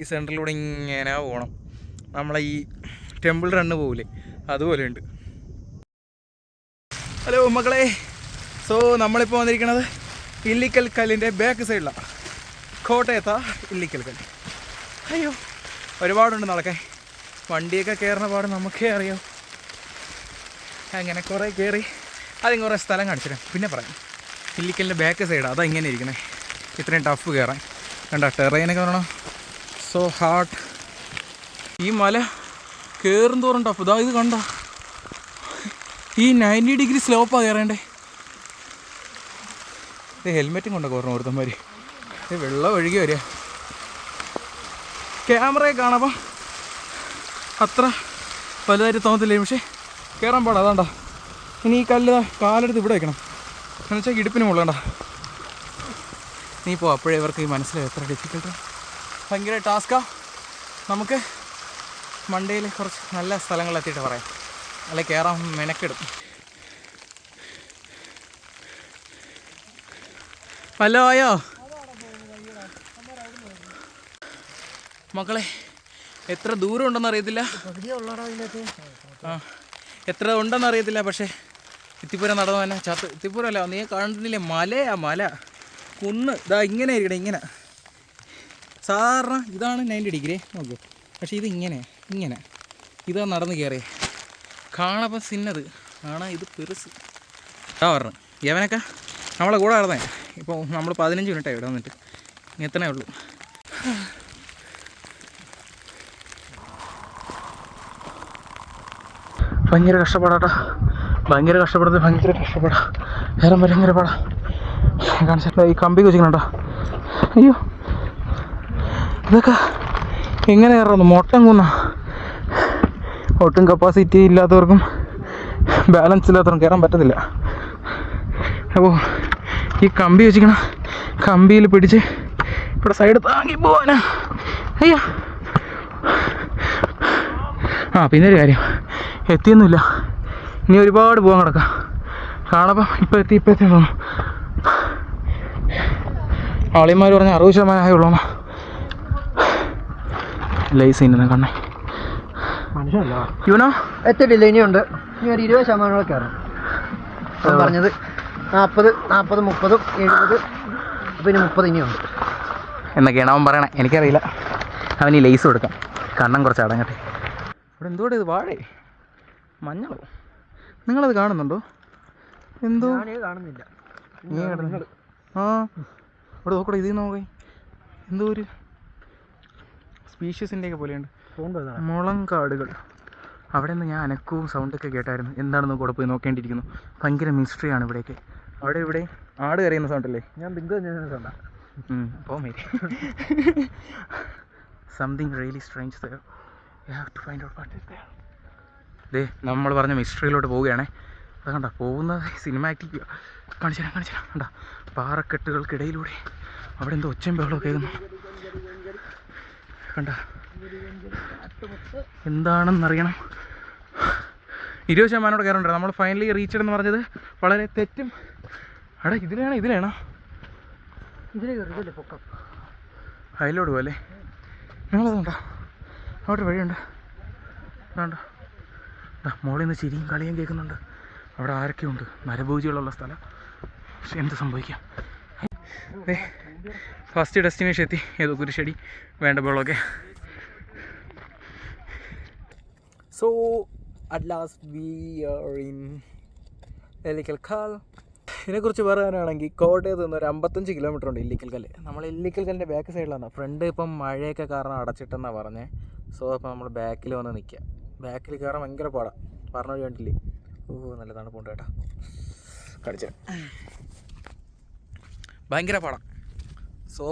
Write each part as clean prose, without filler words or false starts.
ഈ സെൻറ്ററിലൂടെ ഇങ്ങനെ പോകണം. നമ്മളെ ഈ ടെമ്പിൾ റണ്ണ് പോകില്ലേ, അതുപോലെ ഉണ്ട്. ഹലോ മക്കളെ, സോ നമ്മളിപ്പോൾ വന്നിരിക്കുന്നത് ഇല്ലിക്കൽ കല്ലിൻ്റെ ബാക്ക് സൈഡിലാണ്. കോട്ടയത്താ ഇല്ലിക്കൽ കല്ല്. അയ്യോ ഒരുപാടുണ്ട് നടക്കാൻ. വണ്ടിയൊക്കെ കയറുന്ന പാട് നമുക്കേ അറിയാം. അങ്ങനെ കുറേ കയറി അതിന് കുറേ സ്ഥലം കാണിച്ചിട്ടാണ് പിന്നെ പറയാം. ഇല്ലിക്കലിൻ്റെ ബാക്ക് സൈഡാണ്, അതാ ഇങ്ങനെ ഇരിക്കണേ. ഇത്രയും ടഫ് കയറാൻ കണ്ട, ടെറൈനൊക്കെ പറയണം സോ ഹാർഡ്. ഈ മല കയറും തോറും ടഫ്. ഇതാ ഇത് കണ്ട, ഈ 90 ഡിഗ്രി സ്ലോപ്പാണ് കയറേണ്ടേ. ഇത് ഹെൽമെറ്റും കൊണ്ടൊക്കെ പറഞ്ഞു ഒരുത്തന്മാർ. ഇത് വെള്ളം ഒഴുകി വരിക. ക്യാമറയെ കാണുമ്പോൾ അത്ര വലുതായിട്ട് തോന്നത്തില്ലേ, പക്ഷേ കയറാൻ പാടാ. അതാണ്ടാ ഇനി ഈ കല്ല് കാലെടുത്ത് ഇവിടെ വയ്ക്കണം, എന്നുവെച്ചാൽ ഇടുപ്പിന് മുള്ളണ്ട. നീ ഇപ്പോൾ അപ്പോഴേ ഇവർക്ക് ഈ മനസ്സിലായി എത്ര ഡിഫിക്കൽട്ട്, ഭയങ്കര ടാസ്ക്കാണ്. നമുക്ക് മണ്ടയിൽ കുറച്ച് നല്ല സ്ഥലങ്ങളിലെത്തിയിട്ട് പറയാം, അല്ലെ കയറാൻ മെനക്കെടും. ഹലോ ആയോ മക്കളെ, എത്ര ദൂരം ഉണ്ടെന്ന് അറിയത്തില്ല. ആ എത്ര ഉണ്ടെന്ന് അറിയത്തില്ല, പക്ഷേ ഇത്തിപ്പുര നടന്നു തന്നെ ചത്ത്. ഇത്തിപ്പുര അല്ല, നീ കാണുന്നില്ലേ മലയാ, മല കുന്ന്. ഇതാ ഇങ്ങനെ ഇരിക്കണേ, ഇങ്ങനെ. സാധാരണ ഇതാണ് 90 ഡിഗ്രി നോക്കൂ, പക്ഷേ ഇത് ഇങ്ങനെ ഇങ്ങനെ ഇതാ നടന്ന് കയറിയേ. കാണപ്പം സിന്നത് കാണാൻ ഇത് പെരുസ്. പറഞ്ഞു യവനൊക്കെ നമ്മളെ കൂടെ നടന്നേ. ഇപ്പോൾ നമ്മൾ 15 മിനിറ്റായി ഇവിടെ വന്നിട്ട്, ഇനി എത്തണേ ഉള്ളൂ. ഭയങ്കര കഷ്ടപ്പാടാട്ടോ, ഭയങ്കര കഷ്ടപ്പെടുന്നത്, ഭയങ്കര കഷ്ടപ്പാടാ. വേറെ ഭയങ്കര പാടാ. കാണിച്ചിട്ട് ഈ കമ്പി വെച്ചിട്ടുണ്ടോ? അയ്യോ ഇതൊക്കെ എങ്ങനെ കയറുന്നു? മൊട്ടം കുന്ന. ഒട്ടും കപ്പാസിറ്റി ഇല്ലാത്തവർക്കും ബാലൻസ് ഇല്ലാത്തവർക്കും കയറാൻ പറ്റത്തില്ല. അപ്പോൾ ഈ കമ്പി വെച്ചിരിക്കണം, കമ്പിയിൽ പിടിച്ച് ഇവിടെ സൈഡ് താങ്ങി പോവാനാ. അയ്യോ ആ പിന്നെ ഒരു കാര്യം, എത്തിയൊന്നുമില്ല, ഇനി ഒരുപാട് പോകാൻ കിടക്കാം. കാണപ്പം ഇപ്പം എത്തി തോന്നുന്നു. ആളിമാർ പറഞ്ഞ 60% ആയുള്ളൂ. ലൈസ് ഇന്നെ കണ്ണേ യുനോ എത്തിയിട്ടില്ല, ഇനിയുണ്ട്. ഇനി ഒരു 20% കയറും. പറഞ്ഞത് 40, 30, 70, പിന്നെ 30 ഇനിയുണ്ട് എന്നൊക്കെയാണ് അവൻ പറയണേ. എനിക്കറിയില്ല, അവൻ ഈ ലേസ് കൊടുക്കാം, കണ്ണം കുറച്ച് അടങ്ങട്ടെ. ഇവിടെ എന്തോടെ ഇത്, വാഴേ മഞ്ഞളോ? നിങ്ങളത് കാണുന്നുണ്ടോ? എന്തോ കാണുന്നില്ല. ആ ഇവിടെ നോക്കട്ടെ, ഇത് നോക്കേ, എന്തോ ഒരു സ്പീഷ്യസിൻ്റെയൊക്കെ പോലെയുണ്ട്. മുളങ്കാടുകൾ. അവിടെ നിന്ന് ഞാൻ അനക്കവും സൗണ്ടൊക്കെ കേട്ടായിരുന്നു. എന്താണെന്ന് കൂടെ പോയി നോക്കേണ്ടിയിരിക്കുന്നു. ഭയങ്കര മിസ്റ്ററിയാണ് ഇവിടെയൊക്കെ. അവിടെ ഇവിടെ ആട് കരയുന്ന സൗണ്ടല്ലേ? ഞാൻ ബിന്ദു സൗണ്ടാ. പോമേ something really strange there. You have to find out what is there. ദേ നമ്മൾ പറഞ്ഞ മിസ്റ്ററിയിലോട്ട് പോവുകയാണേ. അത് കണ്ട പോകുന്നത് സിനിമാറ്റിക്. കാണിച്ചു തരാം കണ്ട, പാറക്കെട്ടുകൾക്കിടയിലൂടെ അവിടെ എന്തോ ഒച്ചയും ബഹളമൊക്കെ കേൾക്കുന്നു. കണ്ട എന്താണെന്നറിയണം. 20% കയറുണ്ട്. നമ്മൾ ഫൈനലി റീച്ചഡ് എന്ന് പറഞ്ഞത് വളരെ തെറ്റും. അവിടെ ഇതിലാണോ ഇതിലേ പൊക്കം അതിലോട്ട് പോലെ നിങ്ങളതുണ്ടോ? അവിടെ വഴിയുണ്ട്. അതുകൊണ്ടോ മോളിൽ നിന്ന് ചിരിയും കളിയും കേൾക്കുന്നുണ്ട്. അവിടെ ആരൊക്കെയുണ്ട്? നരഭോജികളുള്ള സ്ഥലം. പക്ഷെ എന്ത് സംഭവിക്കാം? ഫസ്റ്റ് ഡെസ്റ്റിനേഷൻ എത്തി. ഏതോ കുരിശടി വേണ്ടപ്പോഴൊക്കെ. So at last we are in Illikkal Kallu. ഇതിനെക്കുറിച്ച് പറയാനാണെങ്കിൽ കോട്ടയത്ത് നിന്ന് ഒരു 55 കിലോമീറ്റർ ഉണ്ട് ഇല്ലിക്കൽ കല്ല്. നമ്മൾ ഇല്ലിക്കൽ കല്ലിൻ്റെ ബാക്ക് സൈഡിലാണ്. ഫ്രണ്ട് ഇപ്പം മഴയൊക്കെ കാരണം അടച്ചിട്ടെന്നാണ് പറഞ്ഞത്. സോ അപ്പോൾ നമ്മൾ ബാക്കിൽ വന്ന് നിൽക്കുക. ബാക്കിൽ കയറാൻ ഭയങ്കര പാടാണ്. പറഞ്ഞ വഴി കണ്ടില്ലേ? ഓ നല്ല തണുപ്പുണ്ട് കേട്ടോ. കടിച്ച ഭയങ്കര പാടാം. സോ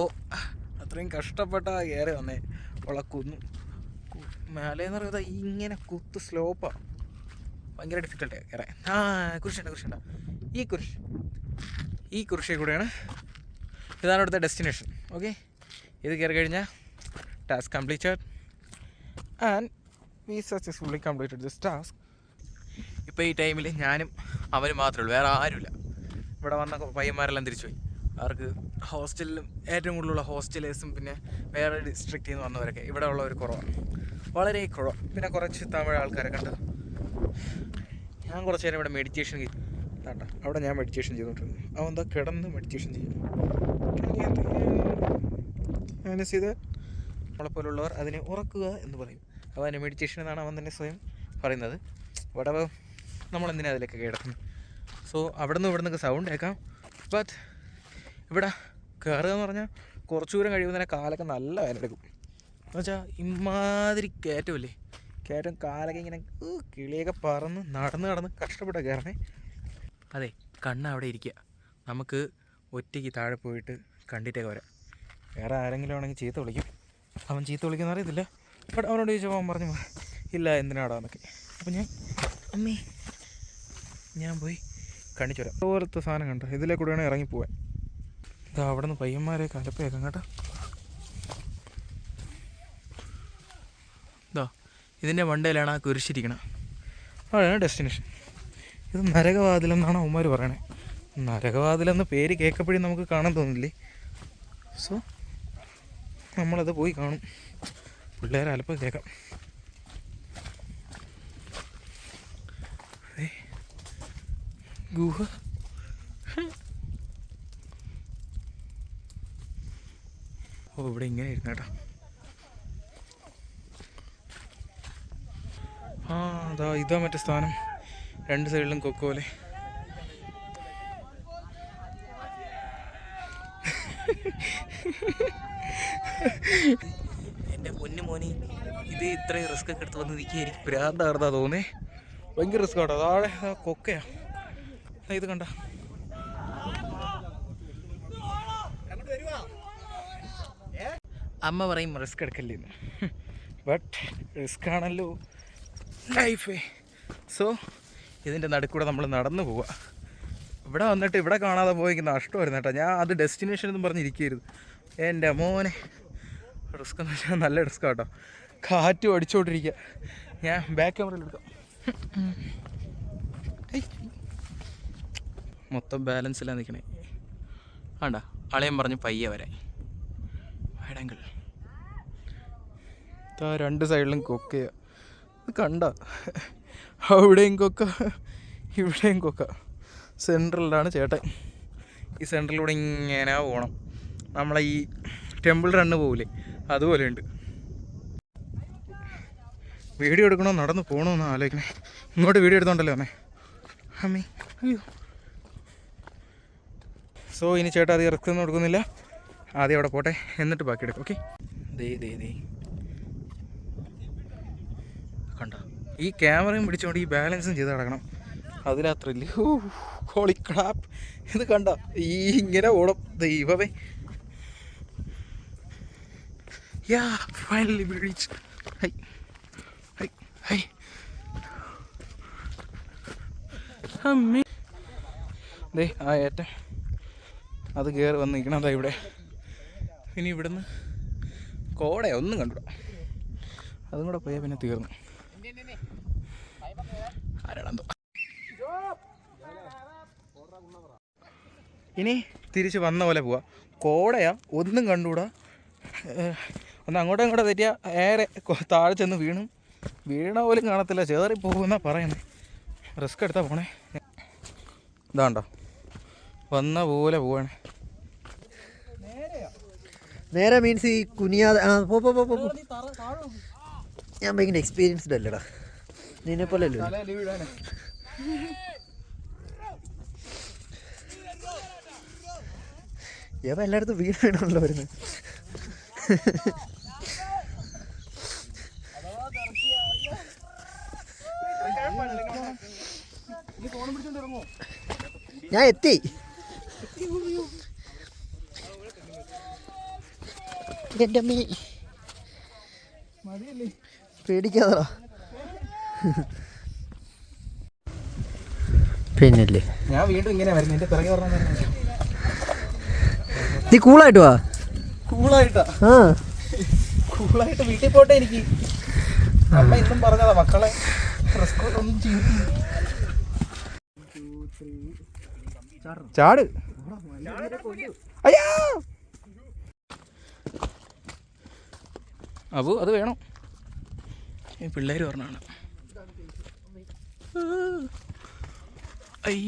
അത്രയും കഷ്ടപ്പെട്ട കയറി വന്നേ. ഉള്ള കുന്ന് മേലേന്ന് പറയുന്നത് ഇങ്ങനെ കുത്ത് സ്ലോപ്പാണ്. ഭയങ്കര ഡിഫിക്കൽട്ടാണ് കയറാൻ. കുരിശുണ്ട ഈ കുരിശിൽ കൂടെയാണ്. ഇതാണ് ഇവിടുത്തെ ഡെസ്റ്റിനേഷൻ. ഓക്കെ, ഇത് കയറി കഴിഞ്ഞാൽ task completed and we successfully completed this task. ഇപ്പോൾ ഈ ടൈമിൽ ഞാനും അവനും മാത്രമേ ഉള്ളൂ, വേറെ ആരുമില്ല. ഇവിടെ വന്ന പയ്യന്മാരെല്ലാം തിരിച്ചു പോയി. അവർക്ക് ഹോസ്റ്റലിലും ഏറ്റവും കൂടുതലുള്ള ഹോസ്റ്റലേഴ്സും പിന്നെ വേറെ ഡിസ്ട്രിക്റ്റിൽ നിന്ന് വന്നവരൊക്കെ ഇവിടെ ഉള്ളവർ കുറവാണ്, വളരെ കുറവാണ്. പിന്നെ കുറച്ച് തമിഴ് ആൾക്കാരൊക്കെ ഉണ്ട്. ഞാൻ കുറച്ച് നേരം ഇവിടെ മെഡിറ്റേഷൻ വേണ്ട, അവിടെ ഞാൻ മെഡിറ്റേഷൻ ചെയ്തോണ്ടിരുന്നു. അവൻ എന്താ കിടന്ന് മെഡിറ്റേഷൻ ചെയ്യും. അങ്ങനെ ചെയ്ത് നമ്മളെപ്പോലുള്ളവർ അതിനെ ഉറക്കുക എന്ന് പറയും. അപ്പോൾ അതിന് മെഡിറ്റേഷൻ എന്നാണ് അവൻ തന്നെ സ്വയം പറയുന്നത്. ഇവിടെ നമ്മളെന്തിനാണ് അതിലൊക്കെ കിടക്കുന്നത്? സോ അവിടെ നിന്ന് ഇവിടെ നിന്നൊക്കെ സൗണ്ട് കേൾക്കാം. ബട്ട് ഇവിടെ കയറുക എന്ന് പറഞ്ഞാൽ കുറച്ച് ദൂരം കഴിയുമ്പോൾ തന്നെ കാലൊക്കെ നല്ല വേദനെടുക്കും. എന്ന് വെച്ചാൽ ഇമാതിരി കയറ്റമില്ലേ, കയറ്റം കാലൊക്കെ ഇങ്ങനെ കിളിയൊക്കെ പറന്ന് നടന്ന് കഷ്ടപ്പെട്ട കയറണേ. അതെ, കണ്ണ് അവിടെ ഇരിക്കുക. നമുക്ക് ഒറ്റയ്ക്ക് താഴെ പോയിട്ട് കണ്ടിട്ടൊക്കെ വരാം. വേറെ ആരെങ്കിലും ആണെങ്കിൽ ചീത്ത വിളിക്കും. അവൻ ചീത്ത വിളിക്കുന്ന അറിയത്തില്ല. ബട്ട് അവനോട് ചോദിച്ചപ്പോൾ അവൻ പറഞ്ഞു ഇല്ല എന്തിനാടാന്നൊക്കെ. അപ്പോൾ ഞാൻ പോയി കാണിച്ചു വരാം. അതുപോലത്തെ സാധനം കണ്ടോ, ഇതിലെ കൂടെ വേണമെങ്കിൽ ഇറങ്ങിപ്പോവാൻ. ഇതാ അവിടെ നിന്ന് പയ്യന്മാരെ കലപ്പയേക്കാം കേട്ടോ. ഇതാ ഇതിൻ്റെ മണ്ടയിലാണ് ആ കുരിശിരിക്കണം. അവിടെയാണ് ഡെസ്റ്റിനേഷൻ. ഇത് നരകവാതിലെന്നാണ് അവന്മാർ പറയണേ. നരകവാതിലെന്ന് പേര് കേൾക്കപ്പോഴും നമുക്ക് കാണാൻ തോന്നില്ലേ. സോ നമ്മളത് പോയി കാണും. പിള്ളേരെ അലപ്പം കേൾക്കാം. ഗുഹ ഓ ഇവിടെ ഇങ്ങനെ ഇരുന്ന കേട്ടോ. അതാ ഇതാ മറ്റേ സ്ഥാനം. രണ്ട് സൈഡിലും കൊക്കോലെ. എൻ്റെ പൊന്നു മോനെ, ഇത് ഇത്രയും റിസ്ക് ഒക്കെ എടുത്ത് വന്ന് നിൽക്കുക എനിക്ക് ഭ്രാന്താർന്നാ തോന്നേ. ഭയങ്കര റിസ്ക് ആട്ടോ. താഴെ കൊക്കയാ. ഇത് കണ്ട അമ്മ പറയും റിസ്ക് എടുക്കല്ലേന്ന്. ബട്ട് റിസ്ക് ആണല്ലോ ലൈഫ്. സോ ഇതിൻ്റെ നടുക്കൂടെ നമ്മൾ നടന്നു പോവുക. ഇവിടെ വന്നിട്ട് ഇവിടെ കാണാതെ പോയി നഷ്ടമായിരുന്നു കേട്ടോ. ഞാൻ അത് ഡെസ്റ്റിനേഷൻ എന്നും പറഞ്ഞിരിക്കരുത്. എൻ്റെ മോനെ റിസ്ക് എന്ന് വെച്ചാൽ നല്ല റിസ്ക് കേട്ടോ. കാറ്റും അടിച്ചുകൊണ്ടിരിക്കുക. ഞാൻ ബാക്ക് ക്യാമറയിൽ എടുക്കാം. മൊത്തം ബാലൻസിലാണ് നിൽക്കണേ. വേണ്ട അളയം പറഞ്ഞ് പയ്യെ വരാൻ വേണമെങ്കിൽ. രണ്ട് സൈഡിലും കൊക്കയാ. കണ്ട അവിടെയും കൊക്ക ഇവിടെയും കൊക്ക. സെൻട്രലിലാണ് ചേട്ടൻ. ഈ സെൻട്രലിലൂടെ ഇങ്ങനെ പോകണം. നമ്മളെ ഈ ടെമ്പിൾ റണ്ണ് പോകില്ലേ, അതുപോലെ ഉണ്ട്. വീഡിയോ എടുക്കണോ നടന്ന് പോകണമെന്ന് ആലോചിക്കണേ. ഇങ്ങോട്ട് വീഡിയോ എടുത്തോണ്ടല്ലോ അമ്മേ. അമ്മേ അയ്യോ. സോ ഇനി ചേട്ടാ അത് റിസ്ക് ഒന്നും കൊടുക്കുന്നില്ല. ആദ്യം അവിടെ പോട്ടെ, എന്നിട്ട് ബാക്കി എടുക്കും. ഓക്കെ. ദേ കണ്ട ഈ ക്യാമറയും പിടിച്ചുകൊണ്ട് ഈ ബാലൻസും ചെയ്ത് കിടക്കണം. അതിനത്രയില്ല. Holy crap. ഇത് കണ്ട ഈ ഇങ്ങനെ ഓടും ദൈവമേ. Yeah finally we reach. Hi hi hi അമ്മേ. ദേ ആ ഏറ്റം അത് കയറി വന്ന് നിൽക്കണതാ ഇവിടെ. ഇനി ഇവിടുന്ന് കോടയാ ഒന്നും കണ്ടുകൂടാ. അതും കൂടെ പോയാൽ പിന്നെ തീർന്നു. ആരാണെന്തോ. ഇനി തിരിച്ച് വന്ന പോലെ പോവാ. കോടയാ ഒന്നും കണ്ടുകൂടാ. ഒന്ന് അങ്ങോട്ടും ഇങ്ങോട്ടും തെറ്റിയാൽ ഏറെ താഴെ ചെന്ന് വീണ പോലും കാണത്തില്ല. ചേറി പോകുമെന്നാണ് പറയുന്നത്. റിസ്ക് എടുത്താൽ പോണേ. ഇതാണ്ടോ വന്ന പോലെ പോവാണ്. നേരെ മീൻസ് ഈ കുനിയാതെ പോ. ഞാൻ ഭയങ്കര എക്സ്പീരിയൻസ്ഡ് അല്ലടാ, നിന്നെ പോലെ അല്ലോ. ഞാൻ എല്ലായിടത്തും വീണാണല്ലോ വരുന്നത്. ഞാൻ എത്തി. എൻ്റെ അമ്മേ പേടിക്കാതാ. പിന്നല്ലേ ഞാൻ വീണ്ടും ഇങ്ങനെ വരുന്നു. എൻ്റെ പിറകെ പറഞ്ഞ നീ കൂളായിട്ട് വാ. കൂളായിട്ടാ? കൂളായിട്ട് വീട്ടിൽ പോട്ടെ. എനിക്ക് അമ്മ ഇന്നും പറഞ്ഞതാ മക്കളെ റിസ്ക് ഒന്നും ചെയ്തിട്ടില്ല. ചാട് അയ്യാ അബു അത് വേണം. ഈ പിള്ളേർ പറഞ്ഞാണ്. അയ്യോ